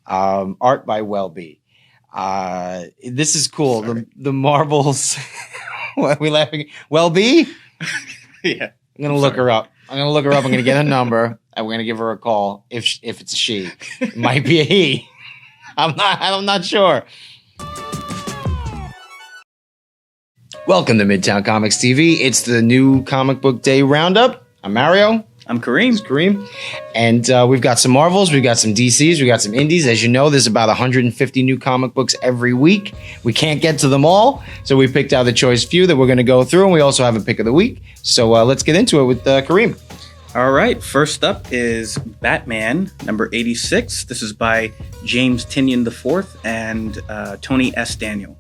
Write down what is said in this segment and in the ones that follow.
Art by Welby. This is cool. The Marvels. What are we laughing? Welby? Yeah. I'm gonna look her up. I'm gonna get a number, and we're gonna give her a call. If it's a she, it might be a he. I'm not sure. Welcome to Midtown Comics TV. It's the new comic book day roundup. I'm Mario. I'm Kareem. It's Kareem. And we've got some Marvels, we've got some DCs, we've got some indies. As you know, there's about 150 new comic books every week. We can't get to them all, so we picked out the choice few that we're going to go through, and we also have a pick of the week. So let's get into it with Kareem. All right. First up is Batman, number 86. This is by James Tynion IV and Tony S. Daniel.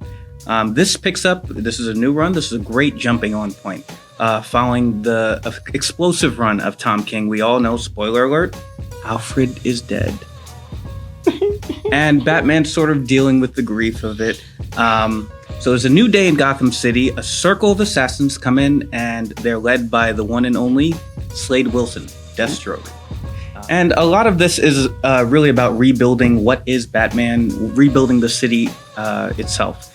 This picks up, this is a new run. This is a great jumping on point. Following the explosive run of Tom King, we all know, spoiler alert, Alfred is dead. And Batman's sort of dealing with the grief of it. So there's a new day in Gotham City. A circle of assassins come in, and they're led by the one and only Slade Wilson, Deathstroke. And a lot of this is really about rebuilding what is Batman, rebuilding the city itself.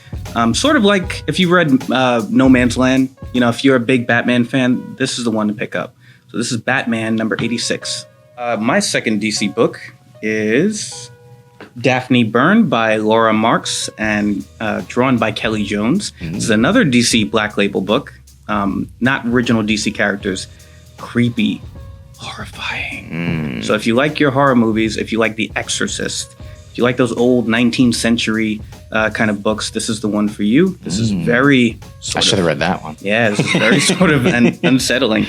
Sort of like if you read No Man's Land, you know, if you're a big Batman fan, this is the one to pick up. So this is Batman number 86. My second DC book is Daphne Burn by Laura Marks and drawn by Kelly Jones. This is another DC Black Label book, not original DC characters, creepy, horrifying. So if you like your horror movies, if you like The Exorcist, if you like those old 19th century kind of books, this is the one for you. This is very I should have read that one. Yeah, this is very sort of unsettling.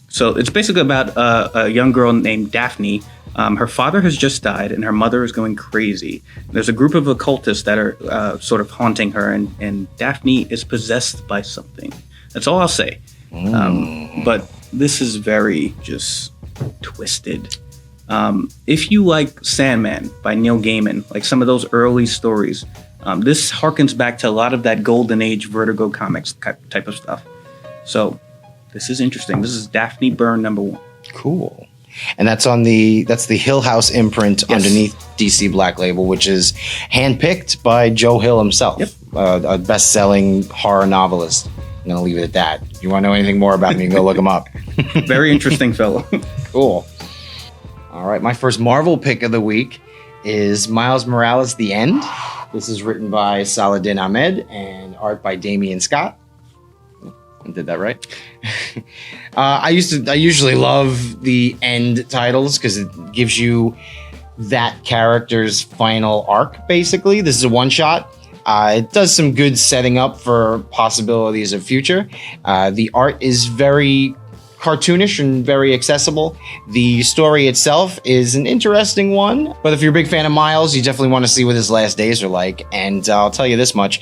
So it's basically about a young girl named Daphne. Her father has just died, and her mother is going crazy. There's a group of occultists that are sort of haunting her, and Daphne is possessed by something. That's all I'll say. But this is very just twisted. If you like Sandman by Neil Gaiman, like some of those early stories, this harkens back to a lot of that Golden Age Vertigo comics type of stuff. So this is interesting. This is Daphne Burn number 1. Cool. And that's the Hill House imprint underneath DC Black Label, which is handpicked by Joe Hill himself, a best-selling horror novelist. I'm going to leave it at that. If you want to know anything more about me, you can go look him up. Very interesting fellow. Cool. All right, my first Marvel pick of the week is Miles Morales: The End. This is written by Saladin Ahmed and art by Damian Scott. I did that right. I usually love the end titles because it gives you that character's final arc, basically. This is a one-shot. It does some good setting up for possibilities of future. The art is very cartoonish and very accessible. The story itself is an interesting one, but if you're a big fan of Miles, you definitely want to see what his last days are like. And I'll tell you this much,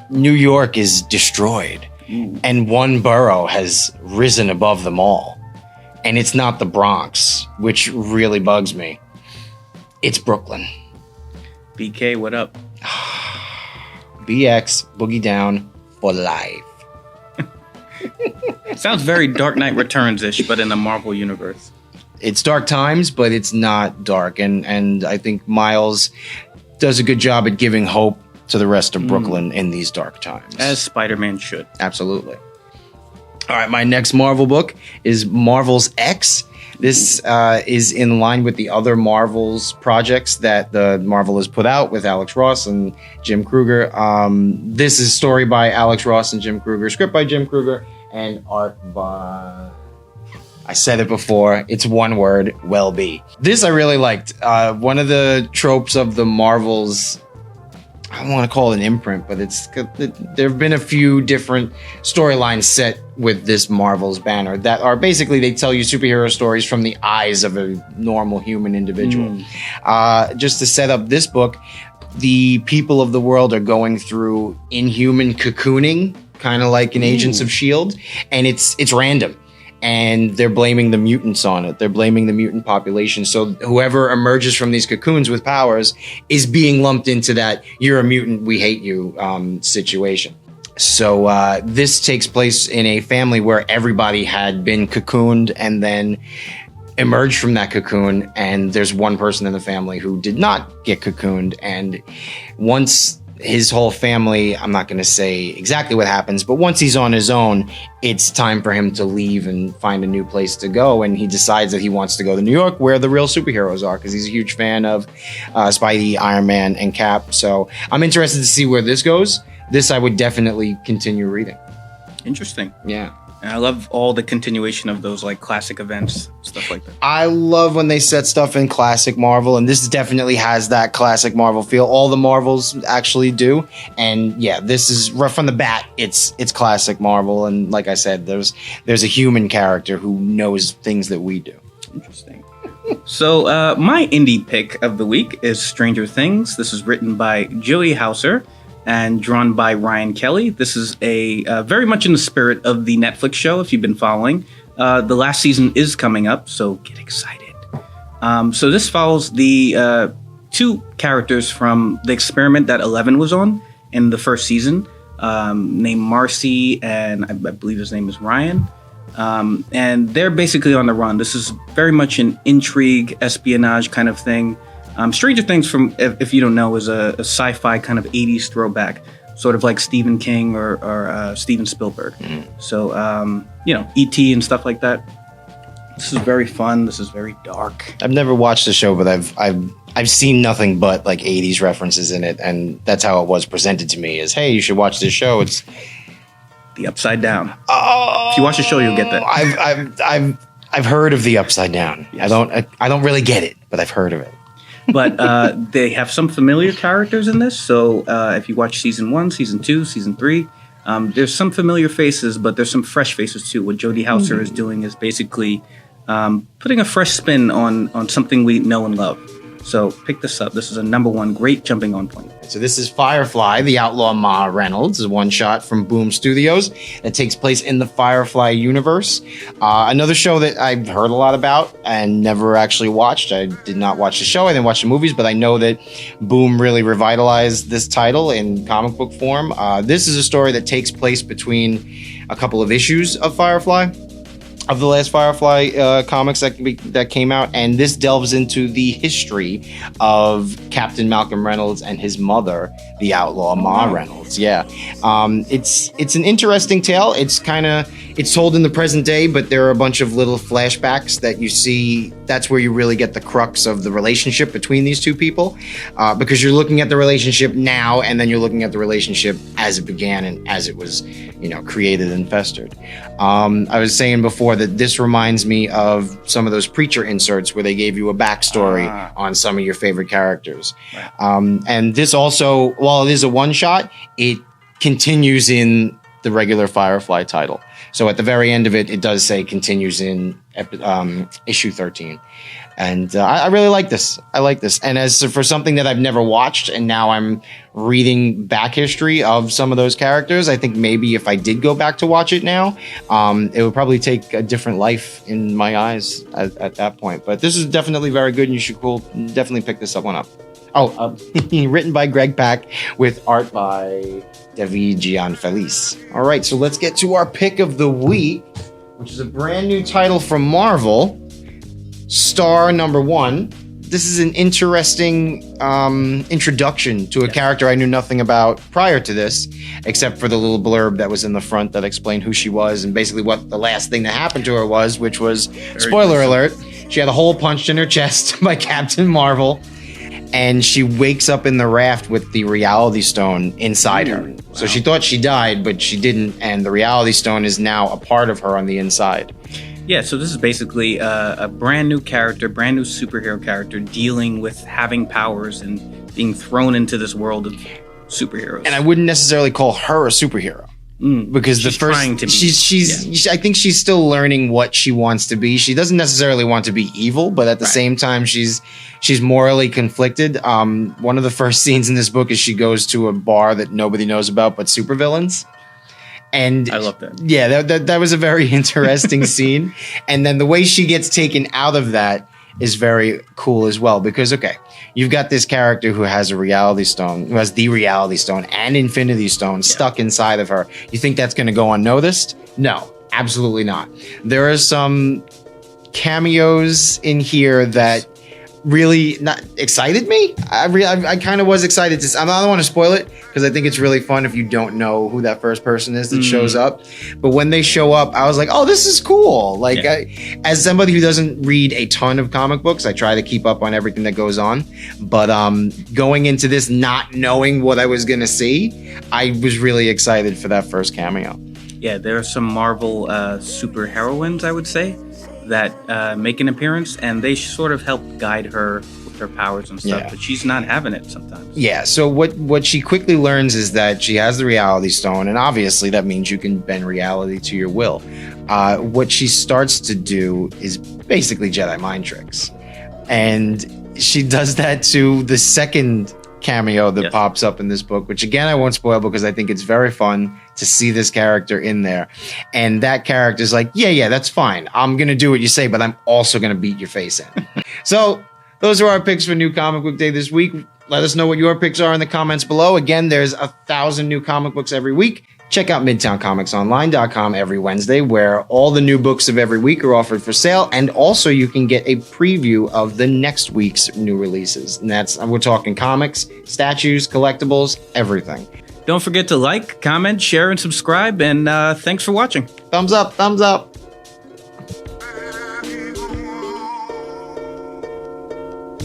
New York is destroyed, and one borough has risen above them all. And it's not the Bronx, which really bugs me. It's Brooklyn. BK, what up? BX, Boogie Down for life. Sounds very Dark Knight Returns-ish, but in the Marvel universe. It's dark times, but it's not dark. And I think Miles does a good job at giving hope to the rest of Brooklyn in these dark times. As Spider-Man should. Absolutely. All right, my next Marvel book is Marvel's X. This is in line with the other Marvel's projects that the Marvel has put out with Alex Ross and Jim Krueger. This is story by Alex Ross and Jim Krueger, script by Jim Krueger, and art by... I said it before, it's one word, Welby. This I really liked. One of the tropes of the Marvel's, I don't want to call it an imprint, but there have been a few different storylines set with this Marvel's banner that are basically, they tell you superhero stories from the eyes of a normal human individual. Just to set up this book, the people of the world are going through inhuman cocooning, kind of like in Agents of S.H.I.E.L.D., and it's random. And they're blaming the mutants on it. They're blaming the mutant population. So whoever emerges from these cocoons with powers is being lumped into that "you're a mutant, we hate you" situation. So this takes place in a family where everybody had been cocooned, and then emerged from that cocoon, and there's one person in the family who did not get cocooned. And once his whole family, I'm not going to say exactly what happens, but once he's on his own, it's time for him to leave and find a new place to go. And he decides that he wants to go to New York, where the real superheroes are, because he's a huge fan of Spidey, Iron Man, and Cap. So I'm interested to see where this goes. This I would definitely continue reading. Interesting. Yeah. And I love all the continuation of those like classic events, stuff like that. I love when they set stuff in classic Marvel, and this definitely has that classic Marvel feel. All the Marvels actually do, and yeah, this is right from the bat. It's classic Marvel, and like I said, there's a human character who knows things that we do. Interesting. So my indie pick of the week is Stranger Things. This is written by Joey Hauser and drawn by Ryan Kelly. This is a very much in the spirit of the Netflix show, if you've been following. The last season is coming up, so get excited. So this follows the two characters from the experiment that Eleven was on in the first season, named Marcy, and I believe his name is Ryan. And they're basically on the run. This is very much an intrigue, espionage kind of thing. Stranger Things, from if you don't know, is a sci-fi kind of 80s throwback, sort of like Stephen King or Steven Spielberg. So, E.T. and stuff like that. This is very fun. This is very dark. I've never watched the show, but I've seen nothing but like 80s references in it, and that's how it was presented to me: is hey, you should watch this show. It's the Upside Down. Oh, if you watch the show, you'll get that. I've heard of the Upside Down. Yes. I don't really get it, but I've heard of it. But they have some familiar characters in this. So if you watch season 1, season 2, season 3, there's some familiar faces, but there's some fresh faces too. What Jodie Hauser is doing is basically putting a fresh spin on something we know and love. So pick this up. This is a #1 great jumping on point. So this is Firefly, the Outlaw Ma Reynolds, is one shot from Boom Studios that takes place in the Firefly universe. Another show that I've heard a lot about and never actually watched. I did not watch the show. I didn't watch the movies, but I know that Boom really revitalized this title in comic book form. This is a story that takes place between a couple of issues of Firefly, of the last Firefly comics that came out, and this delves into the history of Captain Malcolm Reynolds and his mother, the Outlaw Ma Reynolds. Yeah, it's an interesting tale. It's told in the present day, but there are a bunch of little flashbacks that you see. That's where you really get the crux of the relationship between these two people, because you're looking at the relationship now, and then you're looking at the relationship as it began and as it was, created and festered. I was saying before that this reminds me of some of those Preacher inserts where they gave you a backstory on some of your favorite characters. Right. And this also, while it is a one-shot, it continues in the regular Firefly title. So at the very end of it, it does say continues in issue 13. And I really like this. I like this. And as for something that I've never watched, and now I'm reading back history of some of those characters, I think maybe if I did go back to watch it now, it would probably take a different life in my eyes at that point. But this is definitely very good, and you should definitely pick this one up. Oh, written by Greg Pak with art by David Gianfelice. All right, so let's get to our pick of the week, which is a brand new title from Marvel, Star #1. This is an interesting introduction to a character I knew nothing about prior to this, except for the little blurb that was in the front that explained who she was and basically what the last thing that happened to her was, which was, spoiler alert, she had a hole punched in her chest by Captain Marvel, and she wakes up in the raft with the Reality Stone inside her. Wow. So she thought she died, but she didn't, and the Reality Stone is now a part of her on the inside. Yeah, so this is basically a brand new character, brand new superhero character dealing with having powers and being thrown into this world of superheroes. And I wouldn't necessarily call her a superhero. Because she's trying to be. I think she's still learning what she wants to be. She doesn't necessarily want to be evil, but at the same time, she's morally conflicted. One of the first scenes in this book is she goes to a bar that nobody knows about but supervillains. And I love that. Yeah, that was a very interesting scene. And then the way she gets taken out of that is very cool as well. Because, okay, you've got this character who has a Reality Stone, who has the Reality Stone and Infinity Stone stuck inside of her. You think that's going to go unnoticed? No, absolutely not. There are some cameos in here that really not excited me. I kind of was excited to. I don't want to spoil it because I think it's really fun if you don't know who that first person is that shows up. But when they show up, I was like, oh, this is cool. Like, as somebody who doesn't read a ton of comic books, I try to keep up on everything that goes on. But going into this not knowing what I was gonna see, I was really excited for that first cameo. Yeah, there are some Marvel super heroines, I would say, that make an appearance, and they sort of help guide her with her powers and stuff, but she's not having it sometimes. Yeah, so what she quickly learns is that she has the Reality Stone, and obviously that means you can bend reality to your will. What she starts to do is basically Jedi mind tricks. And she does that to the second cameo that pops up in this book, which again I won't spoil because I think it's very fun to see this character in there. And that character's like, yeah, that's fine. I'm gonna do what you say, but I'm also gonna beat your face in. So those are our picks for New Comic Book Day this week. Let us know what your picks are in the comments below. Again, there's 1,000 new comic books every week. Check out MidtownComicsOnline.com every Wednesday, where all the new books of every week are offered for sale, and also you can get a preview of the next week's new releases. And we're talking comics, statues, collectibles, everything. Don't forget to like, comment, share, and subscribe, and thanks for watching. Thumbs up, thumbs up.